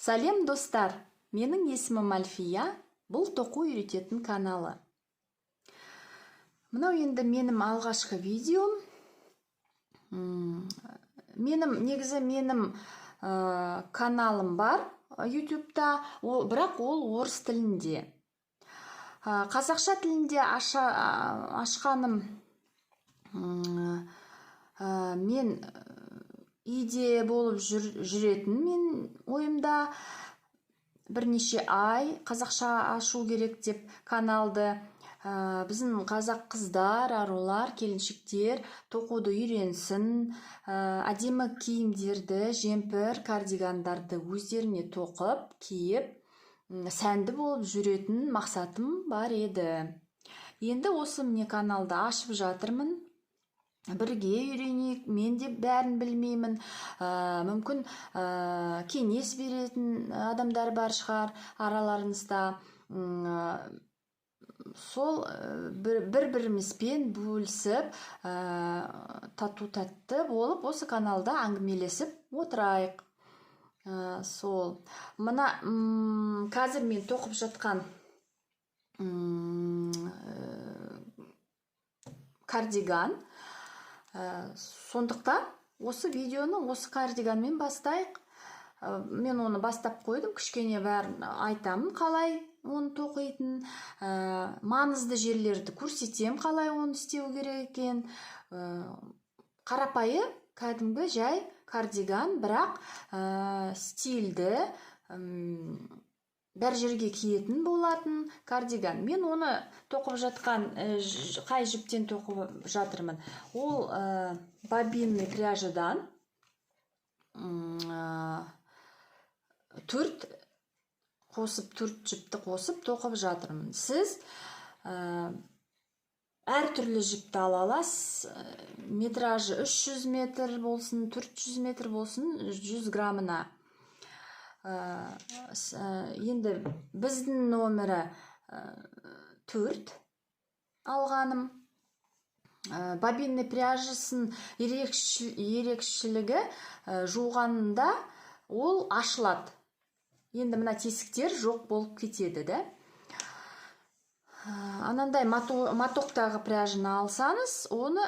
Сәлем достар, менің есімім Альфия, бұл тоқу үйрететін каналы. Мынау енді менің алғашқы видеом. Менің каналым бар YouTube'да, бірақ ол орыс тілінде. Қазақша тілінде ашқаным мен идея болып жүретін мен ойымда бірнеше ай қазақша ашу керек деп каналды. Біздің қазақ қыздар, арулар, келіншектер тоқуды үйренсін, әдемі киімдерді, жемпір, кардигандарды өздеріне тоқып, киіп, сәнді болып жүретін мақсатым бар еді. Енді осы міне каналды ашып жатырмын. Бірге үйренейік, мен де бәрін білмеймін, мүмкін кеңес беретін адамдар бар шығар араларыңызда. Сол бір-бірімізбен бөлісіп, тату-тәтті болып, осы каналда әңгімелесіп отырайық. Сол. Мына қазір мен тоқып жатқан кардиган. Сондықтан осы видеоны осы кардиганмен бастайық. Мен оны бастап қойдым, кішкене бәрін айтамын, қалай оны тоқитын, маңызды жерлерді көрсетем, қалай оны істеу керек екен. Қарапайы, кәдімгі жай кардиган, бірақ стильді, бәр жерге киетін болатын кардиган. Мен оны тоқып жатқан, қай жіптен тоқып жатырмын? Ол бобинный пряжадан 4 жіпті қосып тоқып жатырмын. Сіз әртүрлі жіпті ала аласыз. Метражы 300 метр болсын, 400 метр болсын, 100 грамына. Енді біздің номері 4 алғаным. Бобинный пряжасын ерекшілігі жуғанында ол ашылады. Енді мына тесіктер жоқ болып кетеді, да? Анандай матоқтағы пряжаны алсаңыз, оны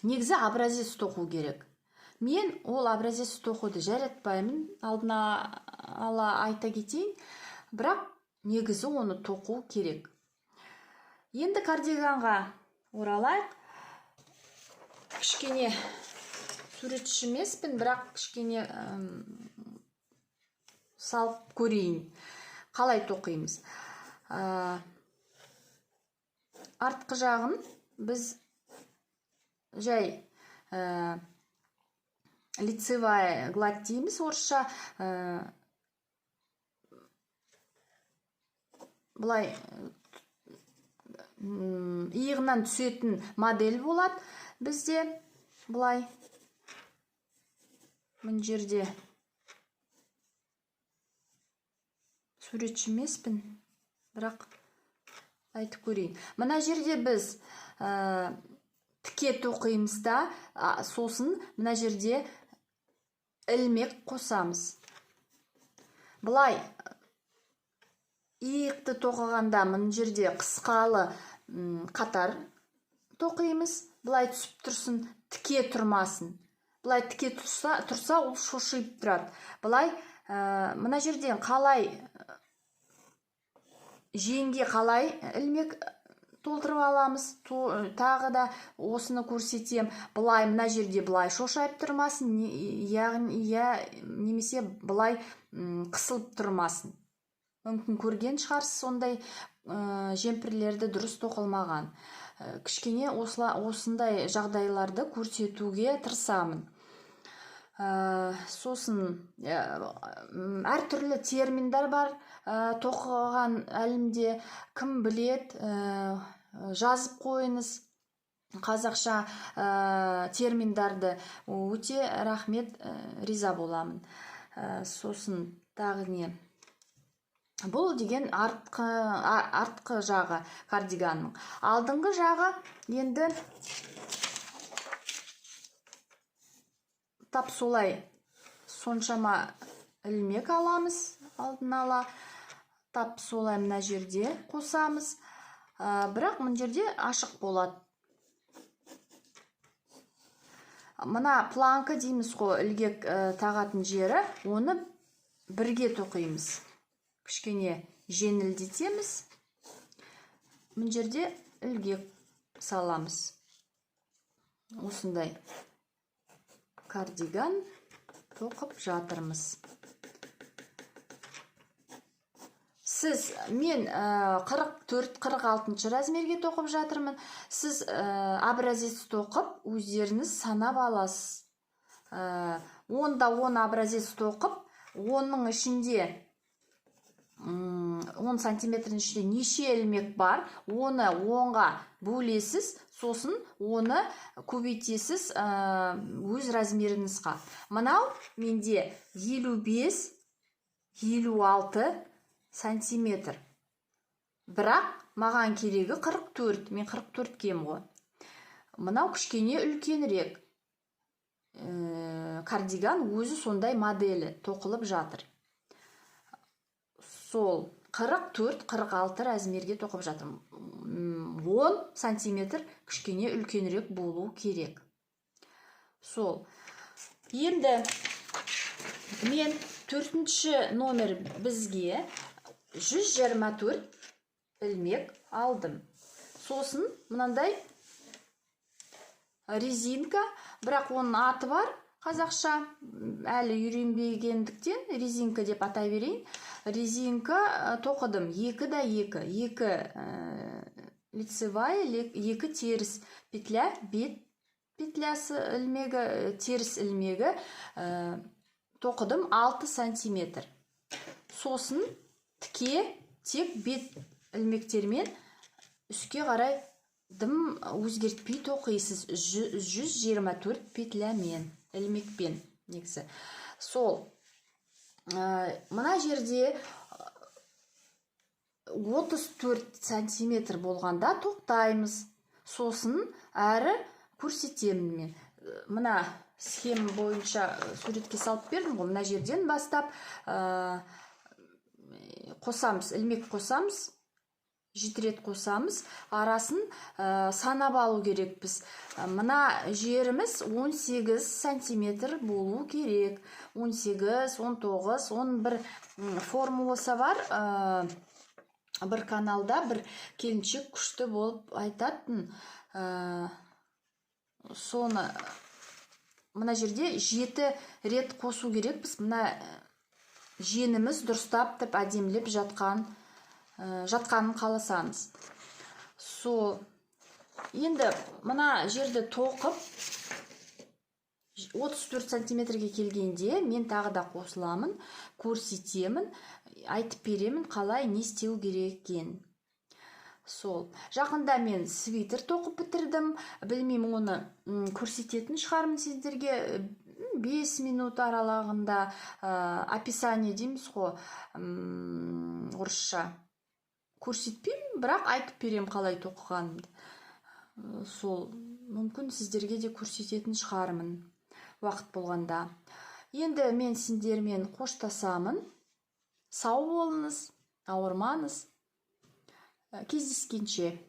негізі образец тоқу керек. Мен ол образец тоқуды жаратпаймын, алдына ала айта кетейін, бірақ негізі оны тоқу керек. Енді кардиганға оралайық. Кішкене суретші емеспін, бірақ кішкене салып көрейін, қалай тоқимыз. Артқы жағын біз жай лицевая гладь дейміз орысша. Бұлай иығынан түсетін модель болады бізде. Бұлай мына жерде суретші емеспін, бірақ айтып көрейін. Мына жерде біз тіке тоқимыз да, сосын мына жерде ілмек қосамыз. Бұлай иықты тоқығанда мына жерде қысқалы қатар тоқимыз. Бұлай түсіп тұрсын, тіке тұрмасын. Бұлай тіке тұрса, ол шошиып тұрады. Бұлай мына жерден қалай жеңге қалай ілмек толтырып аламыз, тағы да осыны көрсетем. Бұлай мына жерде бұлай шошайып тұрмасын, немесе бұлай қысылып тұрмасын. Мүмкін көрген шығарсыз сондай жемпірлерді дұрыс тоқылмаған. Кішкене осындай жағдайларды көрсетуге тырысамын. Сосын әртүрлі терминдар бар тоқыған әлімде. Кім білет, жазып қойыңыз қазақша терминдарды. Өте рахмет, риза боламын. Сосын тағы не? Бұл деген артқы жағы кардиганның. Алдыңғы жағы енді тап солай соншама ілмек аламыз, алдын ала тап солай мына жерде қосамыз. Бірақ мына жерде ашық болады. Мына планка дейміз ғой, ілгек тағатын жері, оны бірге тоқимыз. Кішкене жеңілдетеміз. Мына жерде ілгек саламыз. Осындай кардиган тоқып жатырмыз. Мен 44-46 размерге тоқып жатырмын. Сіз образец тоқып, өздеріңіз санап аласыз. 10-10 образец тоқып, оның ішінде 10 сантиметрдің ішінде неше ілмек бар, оны 10-ға бөлесіз, сосын оны көбейтесіз өз размеріңізға. Мынау менде 55-56 сантиметр. Бірақ маған керегі 44. Мен 44 кем ғой. Мынау кішкене үлкенірек. Кардиган өзі сондай моделі тоқылып жатыр. Сол 44-46 размерге тоқып жатырмын. 10 сантиметр кішкене үлкенірек болу керек. Сол. Енді мен 4-ші номер бізге 124 ілмек алдым. Сосын мынандай резинка, бірақ оның аты бар қазақша, әлі үйренбегендіктен резинка деп атай берейін. Резинка тоқыдым, 2-2, 2 лицевая, 2 теріс петля, бет петлясы ілмегі, теріс ілмегі тоқыдым 6 сантиметр. Сосын тіке тек бет ілмектермен үске қарай дым өзгертпей тоқисыз 124 петлямен, ілмекпен негізі. Сол. Мына жерде 34 сантиметр болғанда тоқтаймыз. Сосын әрі көрсетемін мен. Мына схема бойынша суретке салып бердім ғой. Мына жерден бастап қосамыз, ілмек қосамыз, 7 рет қосамыз, арасын санап алу керекпіз. Мына жеріміз 18 сантиметр болу керек. 18, 19, 11 формуласы бар. Бір каналда бір келіншек күшті болып айтатын. Соны мына жерде 7 рет қосу керекпіз. Мына женіміз дұрыстап әдемілеп жатқанын қаласаңыз. Сол. Енді мына жерді тоқып 34 сантиметрге келгенде мен тағы да қосыламын, көрсетемін, айтып беремін қалай не істеу керек екен. Сол. Жақында мен свитер тоқып бітірдім. Білмеймін, оны көрсететін шығармын сіздерге. 5 минут аралығында описание дейміз ғой, орысша. Көрсетпеймін, бірақ айтып берем қалай тоқығанымды. Сол. Мүмкін сіздерге де көрсететін шығармын уақыт болғанда. Енді мен сендермен қоштасамын. Сау болыңыз, ауырмаңыз. Кездескенше.